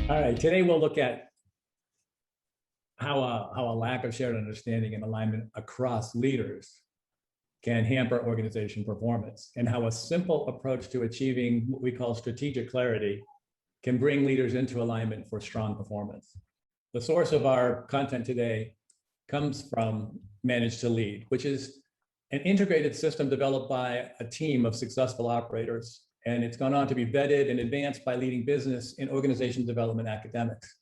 All right, today we'll look at how a lack of shared understanding and alignment across leaders can hamper organization performance, and how a simple approach to achieving what we call strategic clarity can bring leaders into alignment for strong performance. The source of our content today comes from Manage to Lead, which is an integrated system developed by a team of successful operators, and it's gone on to be vetted and advanced by leading business and organization development academics.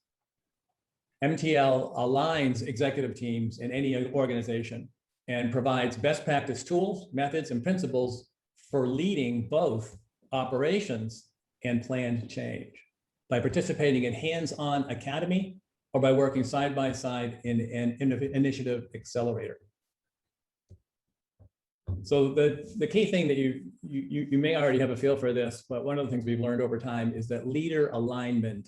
MTL aligns executive teams in any organization and provides best practice tools, methods, and principles for leading both operations and planned change by participating in hands-on academy or by working side by side in an initiative accelerator. So the key thing that you may already have a feel for this, but one of the things we've learned over time is that leader alignment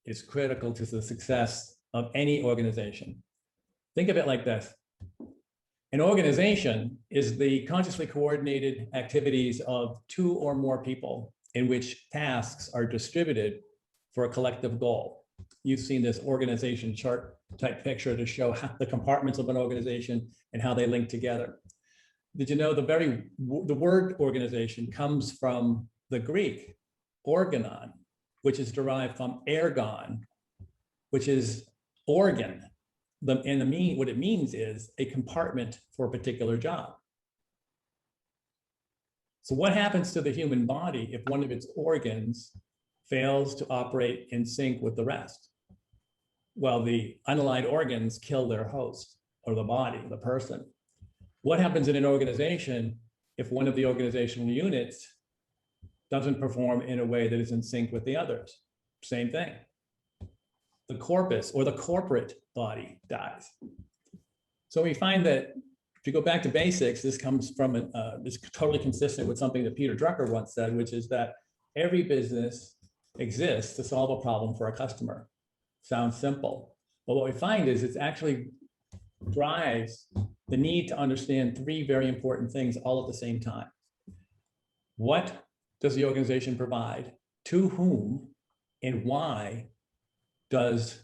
is critical to the success of any organization. Think of it like this. An organization is the consciously coordinated activities of two or more people in which tasks are distributed for a collective goal. You've seen this organization chart type picture to show how the compartments of an organization and how they link together. Did you know the word organization comes from the Greek organon, which is derived from ergon, which is organ. What it means is a compartment for a particular job. So what happens to the human body if one of its organs fails to operate in sync with the rest? Well, the unaligned organs kill their host, or the body, the person. What happens in an organization if one of the organizational units doesn't perform in a way that is in sync with the others? Same thing. The corpus, or the corporate body, dies. So we find that if you go back to basics, this comes from this totally consistent with something that Peter Drucker once said, which is that every business exists to solve a problem for a customer. Sounds simple, but what we find is it actually drives the need to understand three very important things all at the same time. What does the organization provide? To whom? And why does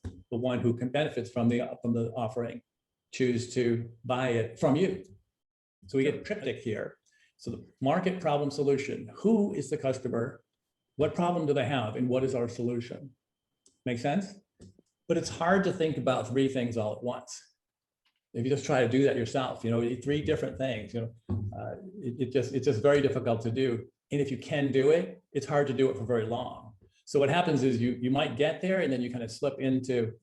the one who can benefit from the offering choose to buy it from you? So we get a triptych here. So the market, problem, solution. Who is the customer? What problem do they have? And what is our solution? Make sense? But it's hard to think about three things all at once. If you just try to do that yourself, three different things, it's just very difficult to do. And if you can do it, it's hard to do it for very long. So what happens is you might get there and then you kind of slip into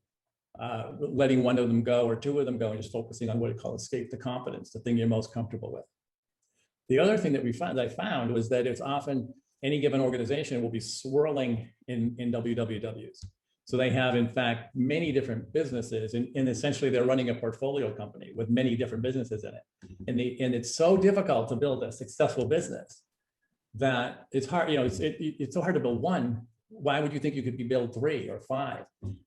letting one of them go or two of them go and just focusing on what we call escape to competence, the thing you're most comfortable with. The other thing that I found was that it's often any given organization will be swirling in WWWs. So they have, in fact, many different businesses, and essentially they're running a portfolio company with many different businesses in it. And it's so difficult to build a successful business that it's hard, it's so hard to build one. Why would you think you could build three or five?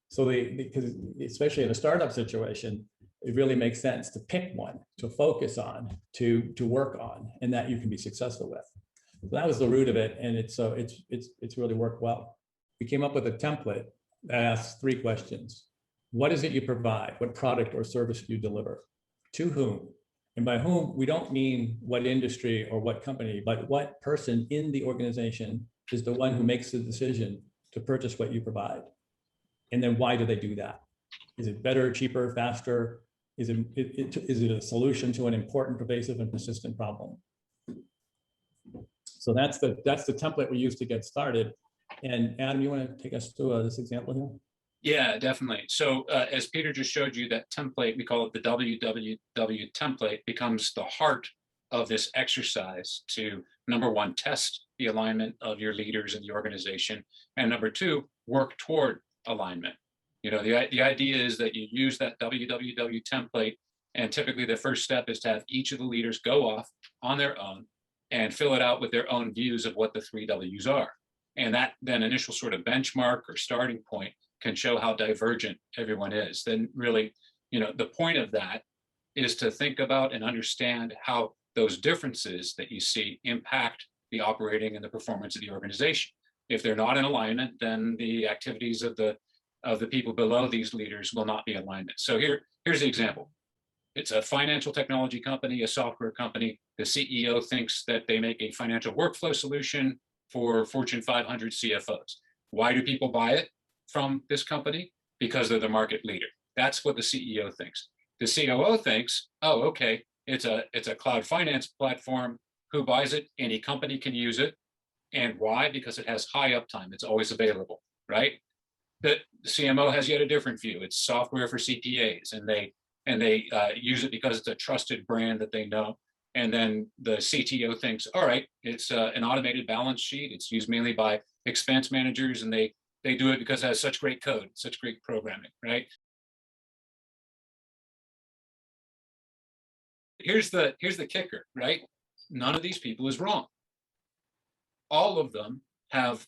So because especially in a startup situation, it really makes sense to pick one to focus on, to work on, and that you can be successful with. So that was the root of it, and it's really worked well. We came up with a template that asks three questions. What is it you provide? What product or service do you deliver? To whom? And by whom, we don't mean what industry or what company, but what person in the organization is the one who makes the decision to purchase what you provide. And then why do they do that? Is it better, cheaper, faster? Is it a solution to an important, pervasive, and persistent problem? So that's the template we use to get started. And Adam, you want to take us through this example here? Yeah, definitely. So as Peter just showed you, that template, we call it the WWW template, becomes the heart of this exercise to, number one, test the alignment of your leaders in the organization, and number two, work toward alignment. The idea is that you use that WWW template, and typically the first step is to have each of the leaders go off on their own and fill it out with their own views of what the three W's are. And that then initial sort of benchmark or starting point can show how divergent everyone is. Then really, the point of that is to think about and understand how those differences that you see impact the operating and the performance of the organization. If they're not in alignment, then the activities of the people below these leaders will not be in alignment. So here's the example. It's a financial technology company, a software company. The CEO thinks that they make a financial workflow solution for Fortune 500 CFOs. Why do people buy it from this company? Because they're the market leader. That's what the CEO thinks. The COO thinks, oh, okay, it's a cloud finance platform. Who buys it? Any company can use it. And why? Because it has high uptime. It's always available, right? The CMO has yet a different view. It's software for CPAs, and they use it because it's a trusted brand that they know. And then the CTO thinks, all right, it's an automated balance sheet. It's used mainly by expense managers, and they do it because it has such great code, such great programming, right? Here's the kicker, right? None of these people is wrong. All of them have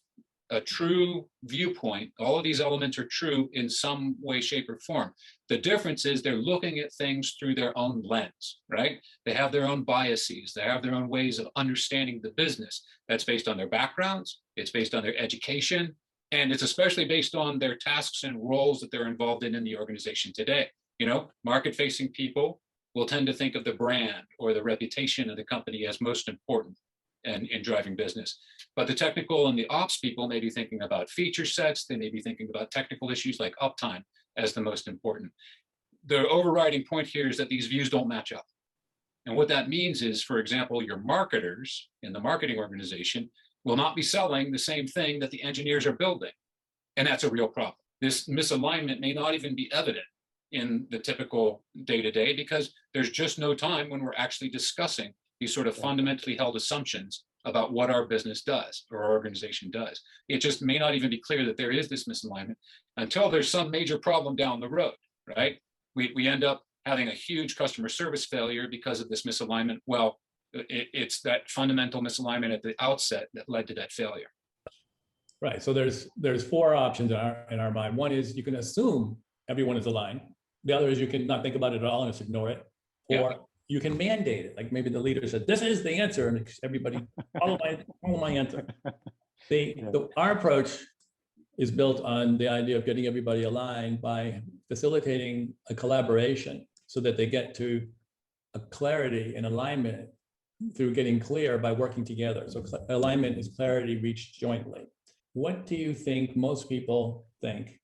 a true viewpoint. All of these elements are true in some way, shape, or form. The difference is they're looking at things through their own lens, right? They have their own biases. They have their own ways of understanding the business. That's based on their backgrounds. It's based on their education. And it's especially based on their tasks and roles that they're involved in the organization today. You know, market-facing people will tend to think of the brand or the reputation of the company as most important in driving business. But the technical and the ops people may be thinking about feature sets. They may be thinking about technical issues like uptime as the most important. The overriding point here is that these views don't match up. And what that means is, for example, your marketers in the marketing organization will not be selling the same thing that the engineers are building. And that's a real problem. This misalignment may not even be evident in the typical day-to-day because there's just no time when we're actually discussing these sort of fundamentally held assumptions about what our business does or our organization does. It just may not even be clear that there is this misalignment until there's some major problem down the road, right? We end up having a huge customer service failure because of this misalignment. Well, it's that fundamental misalignment at the outset that led to that failure. Right. So there's four options in our mind. One is you can assume everyone is aligned. The other is you can not think about it at all and just ignore it. Or you can mandate it. Like maybe the leader said, this is the answer, and everybody follow my answer. Our approach is built on the idea of getting everybody aligned by facilitating a collaboration so that they get to a clarity and alignment through getting clear by working together. So alignment is clarity reached jointly. What do you think most people think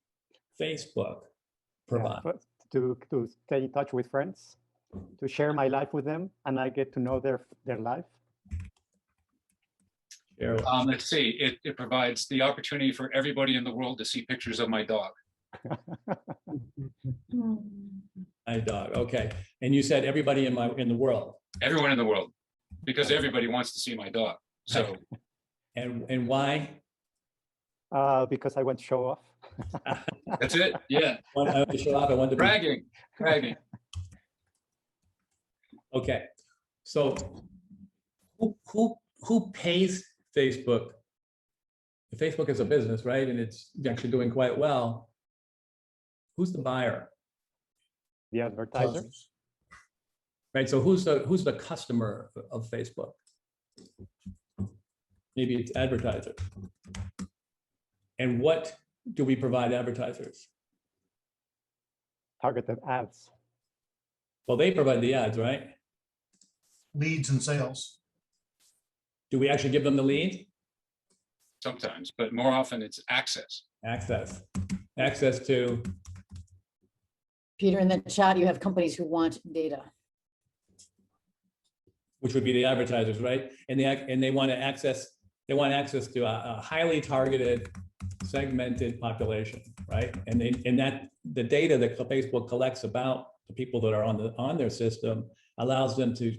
Facebook provides? To stay in touch with friends, to share my life with them, and I get to know their life. Let's see, it provides the opportunity for everybody in the world to see pictures of my dog. My dog, okay. And you said everybody in the world. Everyone in the world, because everybody wants to see my dog. So, and why? Because I want to show off. That's it. Yeah. I want to show off. I want to bragging. Okay, so who pays Facebook? Facebook is a business, right? And it's actually doing quite well. Who's the buyer? The advertiser. Right. So who's the customer of Facebook? Maybe it's advertisers. And what do we provide advertisers? Targeted ads. Well, they provide the ads, right? Leads and sales. Do we actually give them the lead? Sometimes, but more often it's access. Access to. Peter, in the chat, you have companies who want data. Which would be the advertisers, right? And they want access to a highly targeted, segmented population, right? And the data that Facebook collects about the people that are on their system allows them to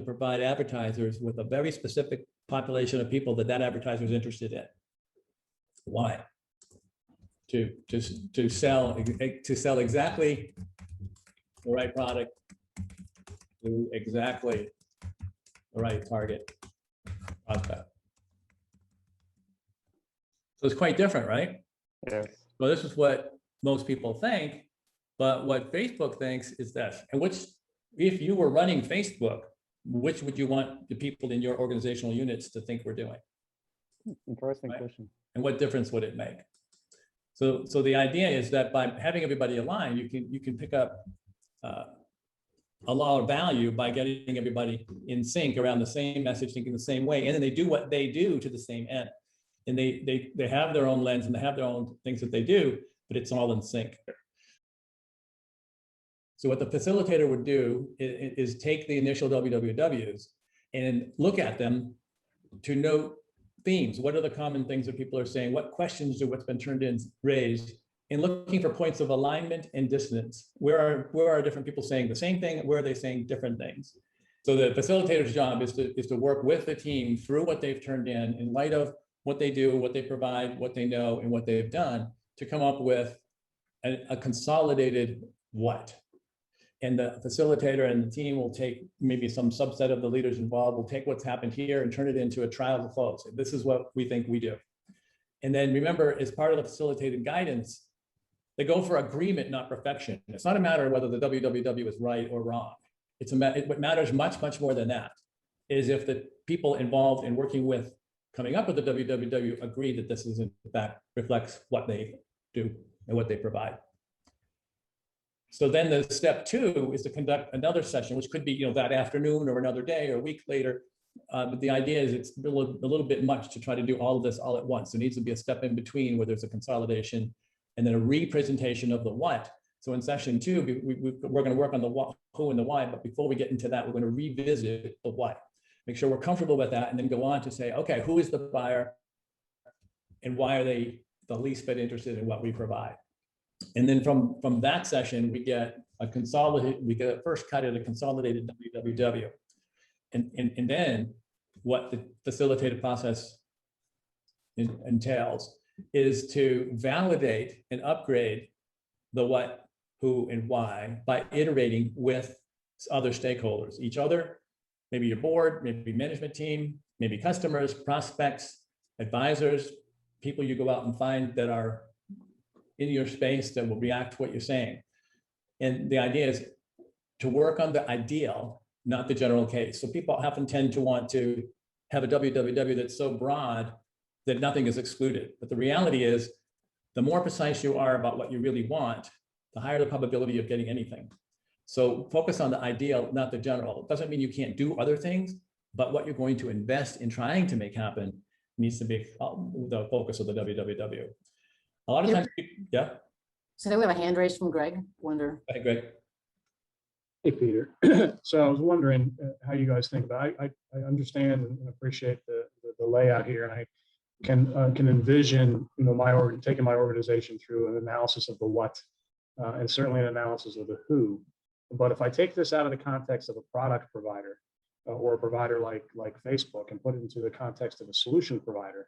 provide advertisers with a very specific population of people that advertiser is interested in. Why? To sell exactly the right product to exactly the right target prospect. So it's quite different, right? Yes. So this is what most people think, but what Facebook thinks is this. And if you were running Facebook, which would you want the people in your organizational units to think we're doing? Interesting Right. question. And what difference would it make? So the idea is that by having everybody aligned, you can pick up a lot of value by getting everybody in sync around the same message, thinking the same way, and then they do what they do to the same end. And they have their own lens and they have their own things that they do, but it's all in sync. So what the facilitator would do is take the initial WWWs and look at them to note themes. What are the common things that people are saying? What questions do what's been turned in raised? And looking for points of alignment and dissonance. Where are different people saying the same thing? Where are they saying different things? So the facilitator's job is to work with the team through what they've turned in light of what they do, what they provide, what they know, and what they've done to come up with a consolidated what. And the facilitator and the team will take maybe some subset of the leaders involved, will take what's happened here and turn it into a trial to close. This is what we think we do. And then remember, as part of the facilitated guidance, they go for agreement, not perfection. It's not a matter of whether the WWW is right or wrong. What matters much, much more than that is if the people involved in working with coming up with the WWW agree that this is in fact reflects what they do and what they provide. So then the step 2 is to conduct another session, which could be that afternoon or another day or a week later. But the idea is it's a little bit much to try to do all of this all at once. There needs to be a step in between where there's a consolidation and then a representation of the what. So in session 2, we're going to work on the what, who, and the why. But before we get into that, we're going to revisit the what. Make sure we're comfortable with that, and then go on to say, okay, who is the buyer, and why are they the least bit interested in what we provide? And then from that session, we get a first cut at a consolidated WWW, and then what the facilitated process entails is to validate and upgrade the what, who, and why by iterating with other stakeholders, each other, maybe your board, maybe management team, maybe customers, prospects, advisors, people you go out and find that are in your space that will react to what you're saying. And the idea is to work on the ideal, not the general case. So people often tend to want to have a WWW that's so broad that nothing is excluded. But the reality is, the more precise you are about what you really want, the higher the probability of getting anything. So focus on the ideal, not the general. It doesn't mean you can't do other things, but what you're going to invest in trying to make happen needs to be the focus of the WWW. A lot of times, yeah. So then we have a hand raised from Greg. Wonder. Hey, Greg. Hey, Peter. So I was wondering how you guys think about it. I understand and appreciate the layout here, and I can envision taking my organization through an analysis of the what, and certainly an analysis of the who. But if I take this out of the context of a product provider or a provider like Facebook and put it into the context of a solution provider,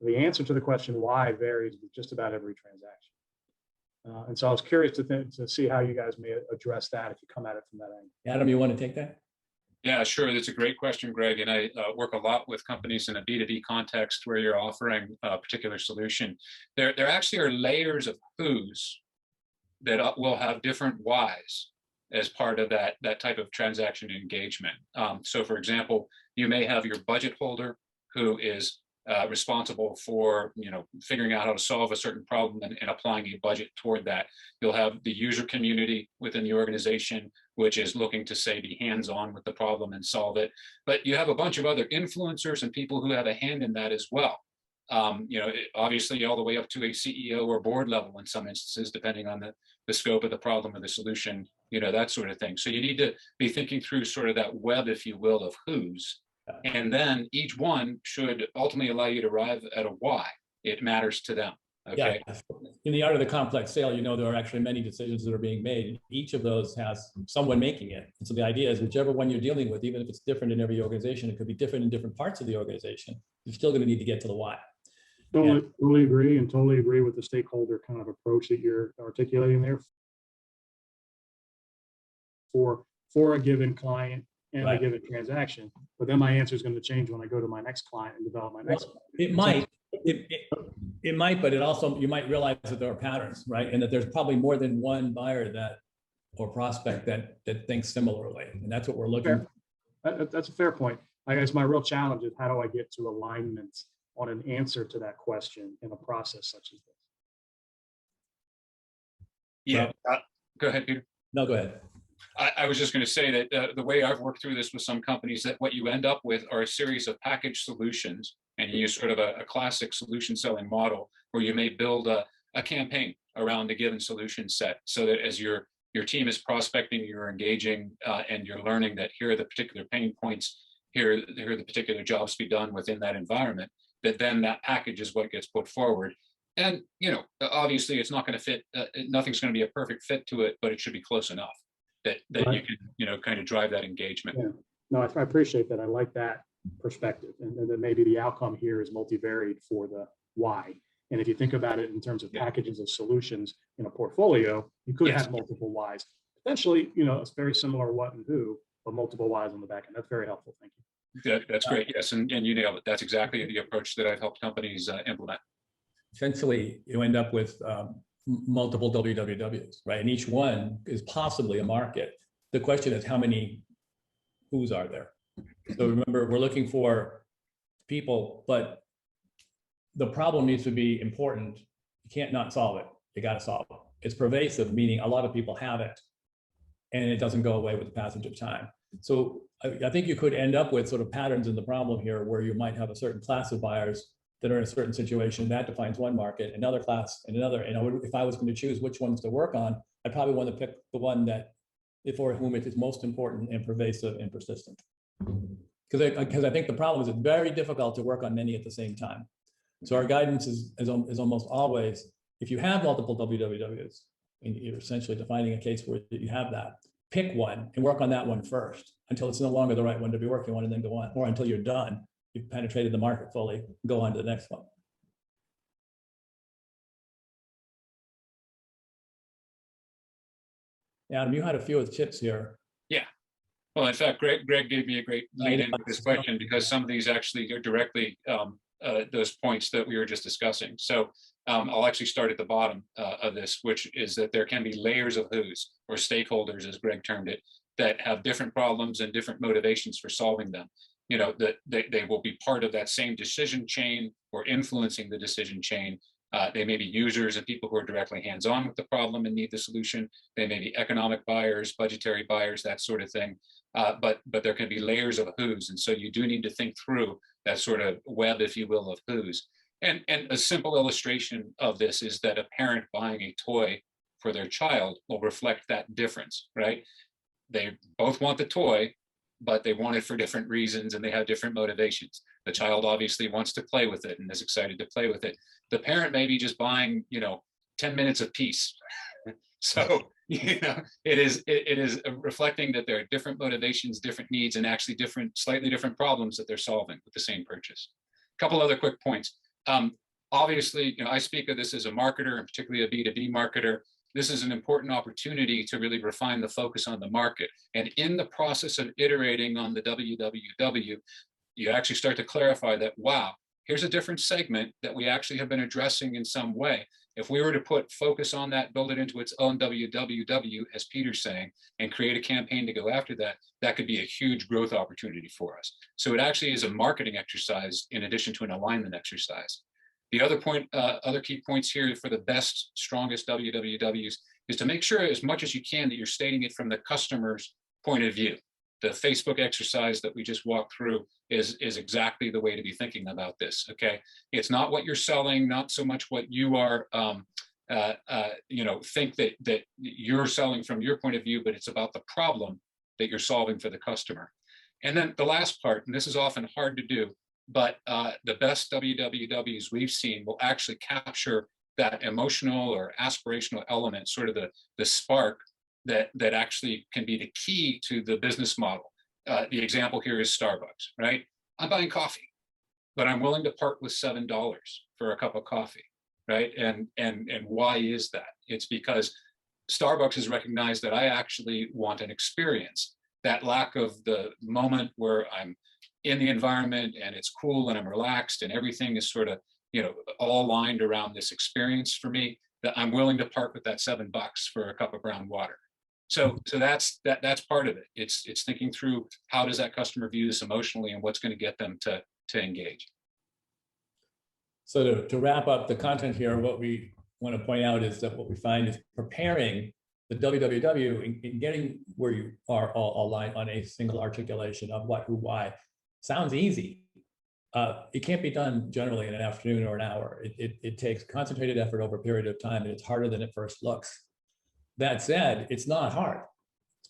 the answer to the question why varies with just about every transaction. And so I was curious to see how you guys may address that if you come at it from that angle. Adam, you want to take that? Yeah, sure. That's a great question, Greg. And I work a lot with companies in a B2B context where you're offering a particular solution. There actually are layers of who's that will have different whys as part of that type of transaction engagement. So for example, you may have your budget holder who is responsible for figuring out how to solve a certain problem and applying a budget toward that. You'll have the user community within the organization, which is looking to say be hands-on with the problem and solve it. But you have a bunch of other influencers and people who have a hand in that as well. Obviously all the way up to a CEO or board level in some instances, depending on the scope of the problem or the solution, that sort of thing. So you need to be thinking through sort of that web, if you will, of who's. And then each one should ultimately allow you to arrive at a why. It matters to them. Okay. Yeah. In the art of the complex sale, there are actually many decisions that are being made. Each of those has someone making it. And so the idea is whichever one you're dealing with, even if it's different in every organization, it could be different in different parts of the organization. You're still going to need to get to the why. Totally agree, and totally agree with the stakeholder kind of approach that you're articulating there for a given client and Right. a given transaction. But then my answer is going to change when I go to my next client and develop my next. It might, it might, but you might realize that there are patterns, right? And that there's probably more than one buyer or prospect that thinks similarly. And that's what we're looking for. That's a fair point. I guess my real challenge is how do I get to alignment on an answer to that question in a process such as this? Yeah, go ahead, Peter. No, go ahead. I was just going to say that the way I've worked through this with some companies, that what you end up with are a series of packaged solutions, and you use sort of a classic solution selling model where you may build a campaign around a given solution set, so that as your team is prospecting, you're engaging, and you're learning that here are the particular pain points, here are the particular jobs to be done within that environment, that then that package is what gets put forward. And, you know, obviously it's not going to fit, nothing's going to be a perfect fit to it, but it should be close enough that Right. you can, you know, kind of drive that engagement. Yeah. No, I appreciate that. I like that perspective. And then maybe the outcome here is multivariate for the why. And if you think about it in terms of Yeah. packages of solutions in a portfolio, you could Yes. have multiple whys. Potentially, you know, it's very similar what and who, but multiple whys on the back end. That's very helpful. Thank you. That's great. Yes. And you nailed it. That's exactly the approach that I've helped companies implement. Essentially, you end up with multiple WWWs, right? And each one is possibly a market. The question is, how many who's are there? So remember, we're looking for people, but the problem needs to be important. You can't not solve it. You got to solve it. It's pervasive, meaning a lot of people have it, and it doesn't go away with the passage of time. So I think you could end up with sort of patterns in the problem here, where you might have a certain class of buyers that are in a certain situation that defines one market, another class and another. And if I was going to choose which ones to work on, I'd probably want to pick the one that for whom it is most important and pervasive and persistent. Because I think the problem is it's very difficult to work on many at the same time. So our guidance is almost always, if you have multiple WWWs, and you're essentially defining a case where you have that, pick one and work on that one first until it's no longer the right one to be working on, and then go on, or until you're done, you've penetrated the market fully, go on to the next one. Adam, you had a few of the chips here. Yeah. Well, in fact, Greg gave me a great lead in with this question, because some of these actually are directly those points that we were just discussing. So I'll actually start at the bottom of this, which is that there can be layers of who's, or stakeholders, as Greg termed it, that have different problems and different motivations for solving them. You know, that they will be part of that same decision chain or influencing the decision chain. They may be users and people who are directly hands-on with the problem and need the solution. They may be economic buyers, budgetary buyers, that sort of thing. But there can be layers of who's. And so you do need to think through that sort of web, if you will, of who's. And a simple illustration of this is that a parent buying a toy for their child will reflect that difference, right? They both want the toy, but they want it for different reasons, and they have different motivations. The child obviously wants to play with it and is excited to play with it. The parent may be just buying, 10 minutes of peace. So, it is reflecting that there are different motivations, different needs, and actually slightly different problems that they're solving with the same purchase. A couple other quick points. Obviously, I speak of this as a marketer, and particularly a B2B marketer. This is an important opportunity to really refine the focus on the market. And in the process of iterating on the WWW, you actually start to clarify that, wow, here's a different segment that we actually have been addressing in some way. If we were to put focus on that, build it into its own WWW, as Peter's saying, and create a campaign to go after that, that could be a huge growth opportunity for us. So it actually is a marketing exercise in addition to an alignment exercise. The other point, other key points here for the best, strongest WWWs is to make sure as much as you can that you're stating it from the customer's point of view. The Facebook exercise that we just walked through is exactly the way to be thinking about this, okay? It's not what you're selling, not so much what you are, think that you're selling from your point of view, but it's about the problem that you're solving for the customer. And then the last part, and this is often hard to do, but the best WWWs we've seen will actually capture that emotional or aspirational element, sort of the spark that actually can be the key to the business model. The example here is Starbucks, right? I'm buying coffee, but I'm willing to part with $7 for a cup of coffee, right? And why is that? It's because Starbucks has recognized that I actually want an experience. That lack of the moment where I'm in the environment and it's cool and I'm relaxed and everything is sort of, all aligned around this experience for me, that I'm willing to part with that $7 for a cup of brown water. So that's part of it. It's thinking through how does that customer view this emotionally and what's going to get them to engage. So to wrap up the content here, what we want to point out is that what we find is preparing the WWW in getting where you are all aligned on a single articulation of what, who, why. Sounds easy. It can't be done generally in an afternoon or an hour. It takes concentrated effort over a period of time, and it's harder than it first looks. That said, it's not hard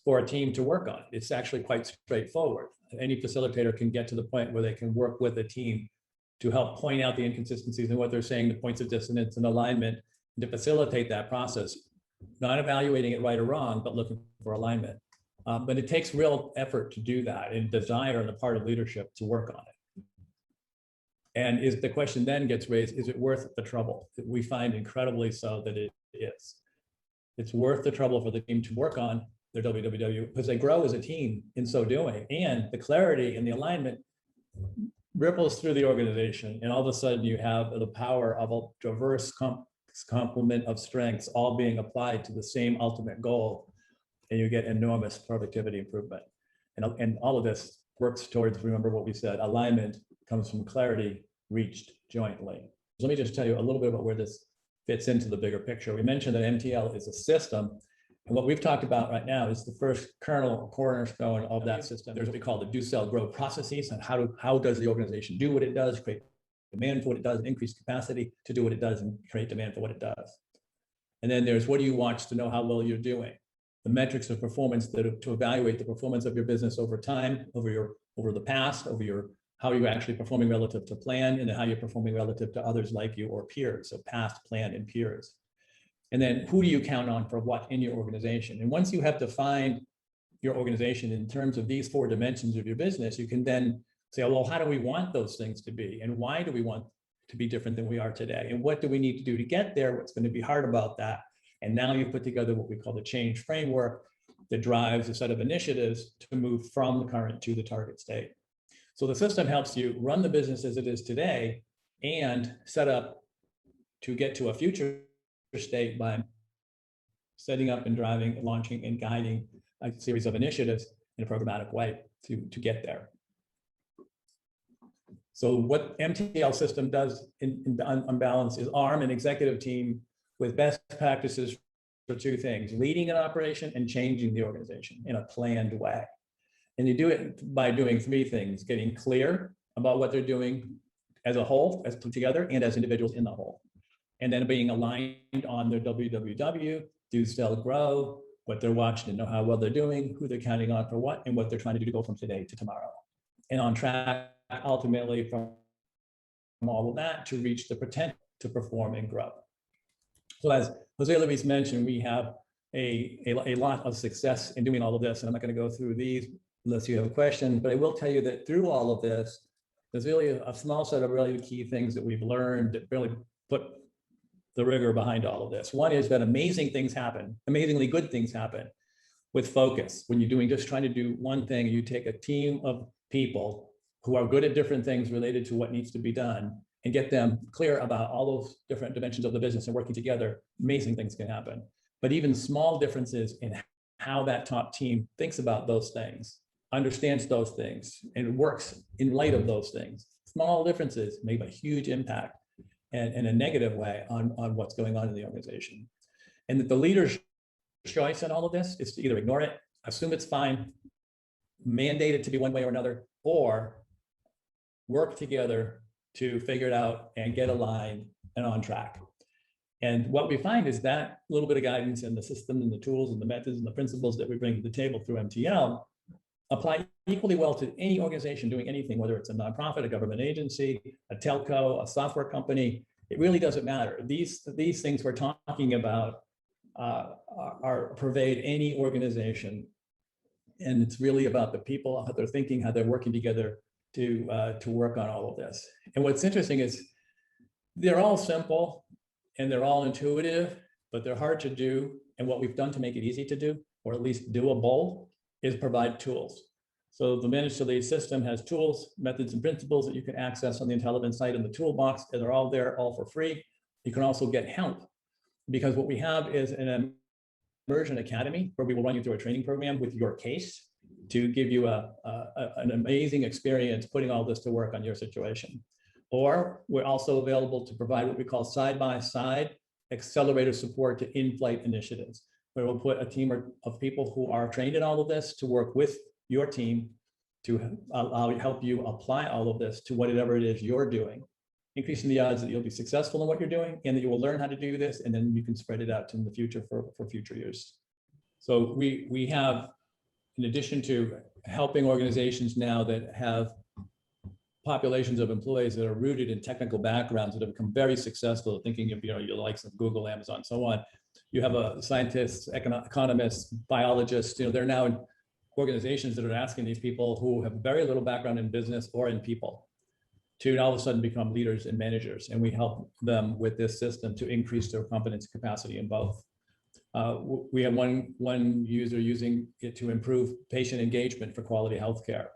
for a team to work on. It's actually quite straightforward. Any facilitator can get to the point where they can work with a team to help point out the inconsistencies in what they're saying, the points of dissonance and alignment, and to facilitate that process, not evaluating it right or wrong, but looking for alignment. But it takes real effort to do that, and desire on the part of leadership to work on it. And is the question then gets raised, is it worth the trouble? We find incredibly so that it is. It's worth the trouble for the team to work on their WWW because they grow as a team in so doing. And the clarity and the alignment ripples through the organization. And all of a sudden you have the power of a diverse complement of strengths all being applied to the same ultimate goal. And you get enormous productivity improvement. And all of this works towards, remember what we said, alignment comes from clarity reached jointly. So let me just tell you a little bit about where this fits into the bigger picture. We mentioned that MTL is a system. And what we've talked about right now is the first kernel cornerstone of that system. There's what we call the do, sell, grow processes, and how does the organization do what it does, create demand for what it does, and increase capacity to do what it does and create demand for what it does. And then there's what do you watch to know how well you're doing? The metrics of performance that to evaluate the performance of your business over time, over the past, how you're actually performing relative to plan, and how you're performing relative to others like you or peers. So past, plan, and peers. And then who do you count on for what in your organization? And once you have defined your organization in terms of these 4 dimensions of your business, you can then say, well, how do we want those things to be? And why do we want to be different than we are today? And what do we need to do to get there? What's going to be hard about that? And now you've put together what we call the change framework that drives a set of initiatives to move from the current to the target state. So the system helps you run the business as it is today and set up to get to a future state by setting up and driving, launching, and guiding a series of initiatives in a programmatic way to get there. So what MTL system does on balance is arm an executive team with best practices for 2 things: leading an operation and changing the organization in a planned way. And you do it by doing 3 things: getting clear about what they're doing as a whole, as put together, and as individuals in the whole. And then being aligned on their WWW, do, sell, grow, what they're watching and know how well they're doing, who they're counting on for what, and what they're trying to do to go from today to tomorrow. And on track, ultimately, from all of that to reach the potential to perform and grow. So as Jose Luis mentioned, we have a lot of success in doing all of this. And I'm not going to go through these unless you have a question, but I will tell you that through all of this, there's really a small set of really key things that we've learned that really put the rigor behind all of this. One is that amazing things happen, amazingly good things happen with focus. When you're doing just trying to do one thing, you take a team of people who are good at different things related to what needs to be done and get them clear about all those different dimensions of the business and working together, amazing things can happen. But even small differences in how that top team thinks about those things, understands those things, and works in light of those things. Small differences make a huge impact and in a negative way on what's going on in the organization. And that the leader's choice in all of this is to either ignore it, assume it's fine, mandate it to be one way or another, or work together to figure it out and get aligned and on track. And what we find is that little bit of guidance and the system and the tools and the methods and the principles that we bring to the table through MTL apply equally well to any organization doing anything, whether it's a nonprofit, a government agency, a telco, a software company. It really doesn't matter. These things we're talking about pervade any organization. And it's really about the people, how they're thinking, how they're working together to work on all of this. And what's interesting is they're all simple and they're all intuitive, but they're hard to do. And what we've done to make it easy to do, or at least doable, is provide tools. So the Manage to Lead system has tools, methods, and principles that you can access on the intelligence site in the toolbox. And they're all there, all for free. You can also get help, because what we have is an immersion academy where we will run you through a training program with your case to give you an amazing experience putting all this to work on your situation. Or we're also available to provide what we call side-by-side accelerator support to in-flight initiatives, where we'll put a team of people who are trained in all of this to work with your team to help you apply all of this to whatever it is you're doing, increasing the odds that you'll be successful in what you're doing and that you will learn how to do this, and then you can spread it out in the future for future years. So we have, in addition to helping organizations now that have populations of employees that are rooted in technical backgrounds that have become very successful, thinking of your likes of Google, Amazon, so on. You have scientists, economists, biologists. They're now in organizations that are asking these people who have very little background in business or in people to all of a sudden become leaders and managers, and we help them with this system to increase their competence capacity in both. We have one user using it to improve patient engagement for quality healthcare.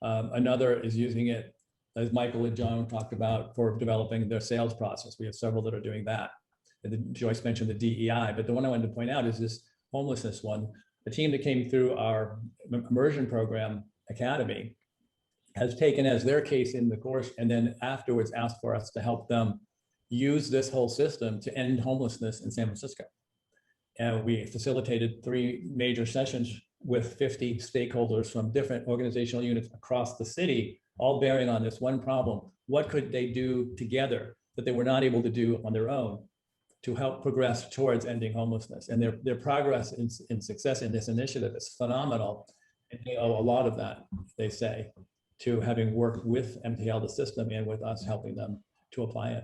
Another is using it, as Michael and John talked about, for developing their sales process. We have several that are doing that. And Joyce mentioned the DEI, but the one I wanted to point out is this homelessness one. The team that came through our immersion program academy has taken as their case in the course, and then afterwards asked for us to help them use this whole system to end homelessness in San Francisco. And we facilitated 3 major sessions with 50 stakeholders from different organizational units across the city, all bearing on this one problem. What could they do together that they were not able to do on their own to help progress towards ending homelessness? And their progress in success in this initiative is phenomenal. And they owe a lot of that, they say, to having worked with MTL, the system, and with us helping them to apply it.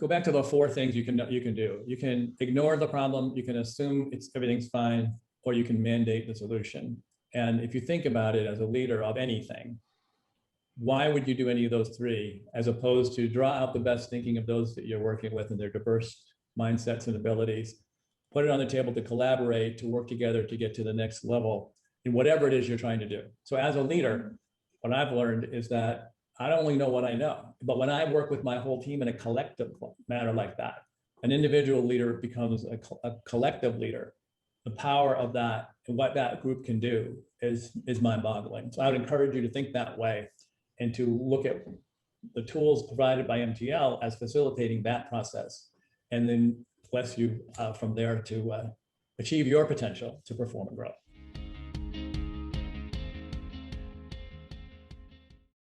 Go back to the 4 things you can do. You can ignore the problem, you can assume everything's fine, or you can mandate the solution. And if you think about it as a leader of anything, why would you do any of those 3 as opposed to draw out the best thinking of those that you're working with and their diverse mindsets and abilities, put it on the table to collaborate, to work together to get to the next level in whatever it is you're trying to do. So as a leader, what I've learned is that I don't only know what I know, but when I work with my whole team in a collective manner like that, an individual leader becomes a collective leader. The power of that and what that group can do is mind-boggling. So I would encourage you to think that way and to look at the tools provided by MTL as facilitating that process, and then bless you from there to achieve your potential to perform and grow.